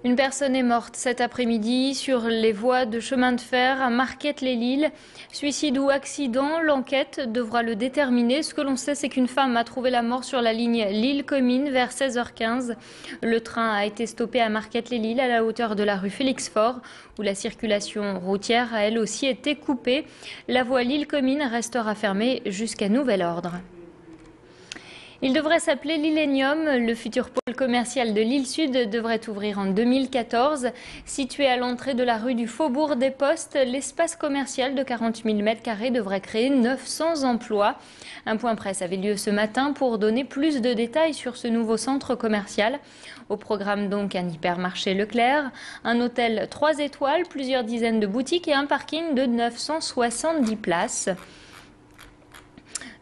Une personne est morte cet après-midi sur les voies de chemin de fer à Marquette-les-Lilles. Suicide ou accident, l'enquête devra le déterminer. Ce que l'on sait, c'est qu'une femme a trouvé la mort sur la ligne Lille-Comines vers 16h15. Le train a été stoppé à Marquette-les-Lilles à la hauteur de la rue Félix-Faure, où la circulation routière a elle aussi été coupée. La voie Lille-Comines restera fermée jusqu'à nouvel ordre. Il devrait s'appeler Lillenium. Le futur pôle commercial de Lille Sud devrait ouvrir en 2014. Situé à l'entrée de la rue du Faubourg des Postes, l'espace commercial de 40 000 m² devrait créer 900 emplois. Un point presse avait lieu ce matin pour donner plus de détails sur ce nouveau centre commercial. Au programme donc un hypermarché Leclerc, un hôtel 3 étoiles, plusieurs dizaines de boutiques et un parking de 970 places.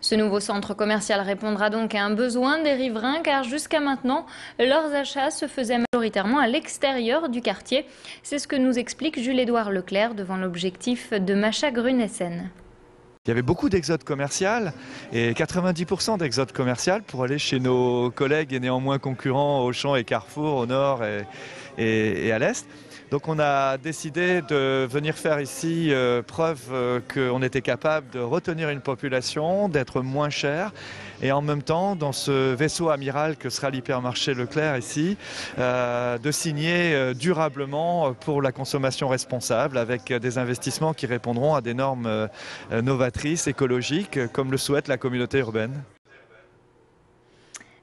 Ce nouveau centre commercial répondra donc à un besoin des riverains car jusqu'à maintenant, leurs achats se faisaient majoritairement à l'extérieur du quartier. C'est ce que nous explique Jules-Édouard Leclerc devant l'objectif de Macha Grunessen. Il y avait beaucoup d'exode commercial et 90% d'exode commercial pour aller chez nos collègues et néanmoins concurrents Auchan et Carrefour au nord et à l'est. Donc on a décidé de venir faire ici preuve qu'on était capable de retenir une population, d'être moins cher et en même temps dans ce vaisseau amiral que sera l'hypermarché Leclerc ici, de signer durablement pour la consommation responsable avec des investissements qui répondront à des normes novatrices, écologiques, comme le souhaite la communauté urbaine.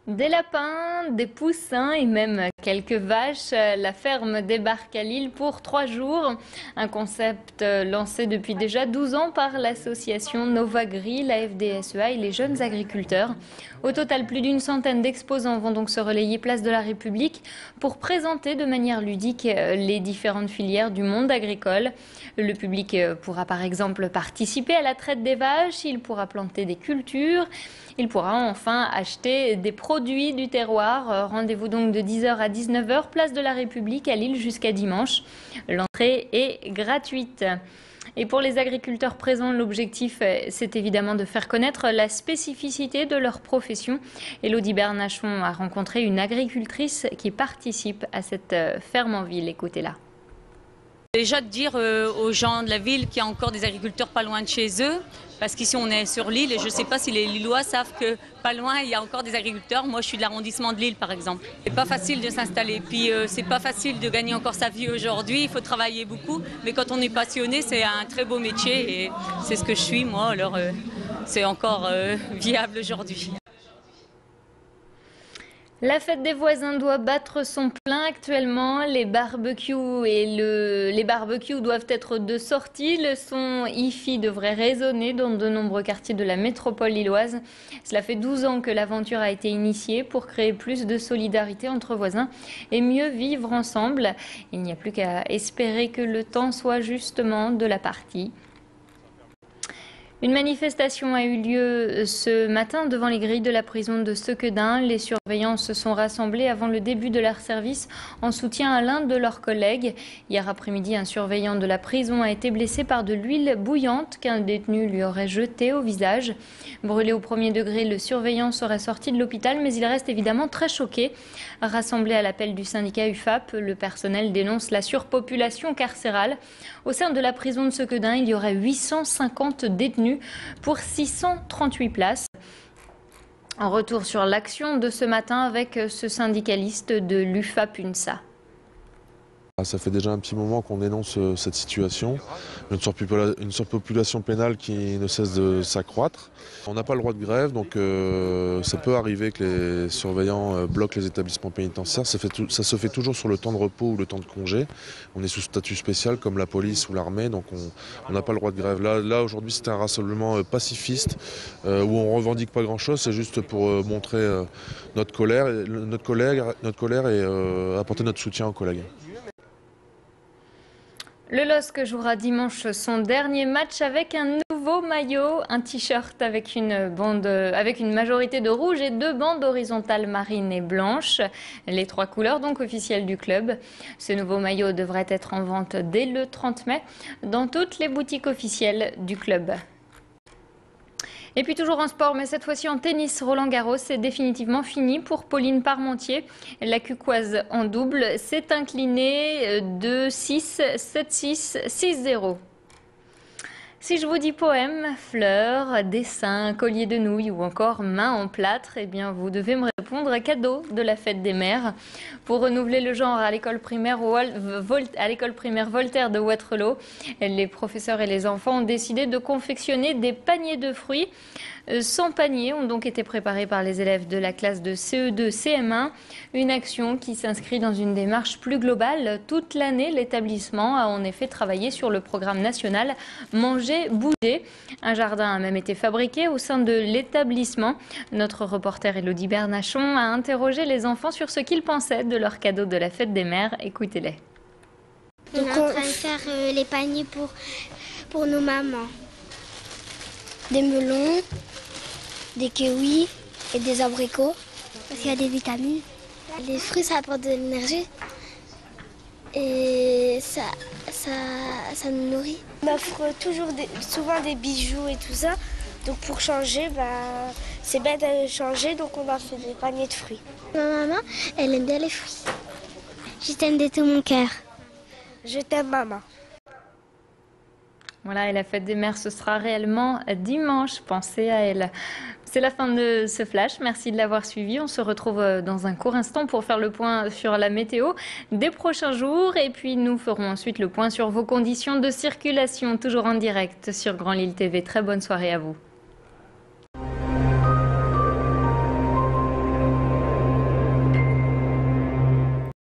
Des lapins, des poussins et même quelques vaches, la ferme débarque à Lille pour 3 jours. Un concept lancé depuis déjà 12 ans par l'association Novagri, la FDSEA et les jeunes agriculteurs. Au total, plus d'une centaine d'exposants vont donc se relayer place de la République pour présenter de manière ludique les différentes filières du monde agricole. Le public pourra par exemple participer à la traite des vaches, il pourra planter des cultures. Il pourra enfin acheter des produits du terroir. Rendez-vous donc de 10h à 19h, place de la République à Lille jusqu'à dimanche. L'entrée est gratuite. Et pour les agriculteurs présents, l'objectif, c'est évidemment de faire connaître la spécificité de leur profession. Élodie Bernachon a rencontré une agricultrice qui participe à cette ferme en ville. Écoutez-la. Déjà de dire aux gens de la ville qu'il y a encore des agriculteurs pas loin de chez eux, parce qu'ici on est sur l'île et je ne sais pas si les Lillois savent que pas loin il y a encore des agriculteurs. Moi je suis de l'arrondissement de Lille par exemple. C'est pas facile de s'installer, puis c'est pas facile de gagner encore sa vie aujourd'hui, il faut travailler beaucoup, mais quand on est passionné c'est un très beau métier et c'est ce que je suis moi, alors c'est encore viable aujourd'hui. La fête des voisins doit battre son plein actuellement. Les barbecues doivent être de sortie. Le son hi-fi devrait résonner dans de nombreux quartiers de la métropole lilloise. Cela fait 12 ans que l'aventure a été initiée pour créer plus de solidarité entre voisins et mieux vivre ensemble. Il n'y a plus qu'à espérer que le temps soit justement de la partie. Une manifestation a eu lieu ce matin devant les grilles de la prison de Sequedin. Les surveillants se sont rassemblés avant le début de leur service en soutien à l'un de leurs collègues. Hier après-midi, un surveillant de la prison a été blessé par de l'huile bouillante qu'un détenu lui aurait jetée au visage. Brûlé au premier degré, le surveillant serait sorti de l'hôpital, mais il reste évidemment très choqué. Rassemblé à l'appel du syndicat UFAP, le personnel dénonce la surpopulation carcérale. Au sein de la prison de Sequedin, il y aurait 850 détenus pour 638 places. En retour sur l'action de ce matin avec ce syndicaliste de l'UFAP-UNSA. Ça fait déjà un petit moment qu'on dénonce cette situation, une surpopulation pénale qui ne cesse de s'accroître. On n'a pas le droit de grève, donc ça peut arriver que les surveillants bloquent les établissements pénitentiaires. Ça se fait toujours sur le temps de repos ou le temps de congé. On est sous statut spécial comme la police ou l'armée, donc on n'a pas le droit de grève. Là aujourd'hui, c'était un rassemblement pacifiste où on ne revendique pas grand-chose, c'est juste pour montrer notre colère et apporter notre soutien aux collègues. Le LOSC jouera dimanche son dernier match avec un nouveau maillot, un t-shirt avec une majorité de rouge et 2 bandes horizontales marines et blanches, les 3 couleurs donc officielles du club. Ce nouveau maillot devrait être en vente dès le 30 mai dans toutes les boutiques officielles du club. Et puis toujours en sport, mais cette fois-ci en tennis, Roland-Garros, c'est définitivement fini pour Pauline Parmentier. La Cucoise en double s'est inclinée de 6, 7-6, 6-0. Si je vous dis poème, fleurs, dessin, collier de nouilles ou encore main en plâtre, eh bien vous devez me répondre cadeau de la fête des mères. Pour renouveler le genre à l'école primaire Voltaire de Wattrelos, les professeurs et les enfants ont décidé de confectionner des paniers de fruits. 100 paniers ont donc été préparés par les élèves de la classe de CE2, CM1. Une action qui s'inscrit dans une démarche plus globale. Toute l'année, l'établissement a en effet travaillé sur le programme national Manger, bouger. Un jardin a même été fabriqué au sein de l'établissement. Notre reporter Élodie Bernachon a interrogé les enfants sur ce qu'ils pensaient de leur cadeau de la fête des mères. Écoutez-les. Donc on est en train de faire les paniers pour nos mamans. Des melons, des kiwis et des abricots, parce qu'il y a des vitamines. Les fruits, ça apporte de l'énergie et ça nous nourrit. On offre souvent des bijoux et tout ça. Donc pour changer, c'est bien de changer, donc on a fait des paniers de fruits. Ma maman, elle aime bien les fruits. Je t'aime de tout mon cœur. Je t'aime, maman. Voilà, et la fête des mères, ce sera réellement dimanche. Pensez à elle. C'est la fin de ce flash. Merci de l'avoir suivi. On se retrouve dans un court instant pour faire le point sur la météo des prochains jours. Et puis, nous ferons ensuite le point sur vos conditions de circulation, toujours en direct sur Grand Lille TV. Très bonne soirée à vous.